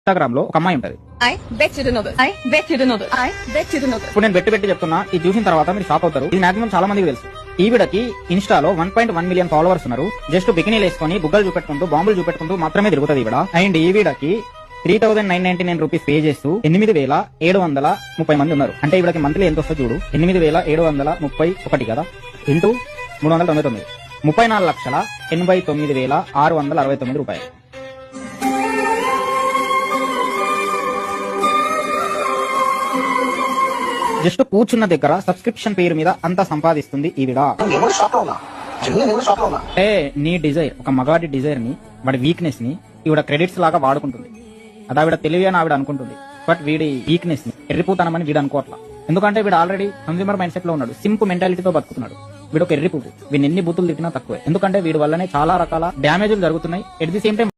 Instagram లో ఒక అమ్మాయి ఉంటది. I bet you don't know this. I bet you don't know this. I bet you don't know this. ఇప్పుడు నేను పెట్టి చెప్తున్నా, ఇది చూసిన తర్వాత మీరు షాక్ అవుతారు. ఇది మాక్సిమం చాలా మందికి తెలుసు. ఈవిడకి ఇన్స్టాలో 1.1 మిలియన్ ఫాలోవర్స్ ఉన్నారు. జస్ట్ బికినీలు వేసుకొని బుగ్గలు చూపెట్టుకుంటూ బాంబులు చూపెట్టుకుంటూ మాత్రమే తిరుగుతుంది ఈవిడ. అండ్ ఈవిడకి 3,999 రూపీస్ పే చేస్తూ 8,730 మంది ఉన్నారు. అంటే ఈవిడకి మంత్లీ ఎంత వస్తుంది చూడు, 8,731 కదా ఇంటూ 399, 34,89,669 రూపాయలు. జస్ట్ కూర్చున్న దగ్గర సబ్స్క్రిప్షన్ పేరు మీద అంతా సంపాదిస్తుంది ఈవిడ. అంటే నీ డిజైర్, ఒక మగాడి డిజైర్ ని, వాడి వీక్నెస్ ని ఈవిడ క్రెడిట్స్ లాగా వాడుకుంటుంది. అది ఆవిడ తెలివి అని ఆవిడ అనుకుంటుంది. బట్ వీడి వీక్నెస్ ని ఎర్రిపోతానమని వీడు అనుకోవట్లా. ఎందుకంటే వీడు ఆల్రెడీ కన్స్యూమర్ మైండ్ సెట్ లో ఉన్నాడు. సింపుల్ మెంటాలిటీతో బతుకుతున్నాడు. వీడు ఒక ఎర్రిపోతు. వీడిని ఎన్ని బూతులు తిట్టినా తక్కువే. ఎందుకంటే వీడి వల్లనే చాలా రకాల డ్యామేజ్లు జరుగుతున్నాయి. At the same time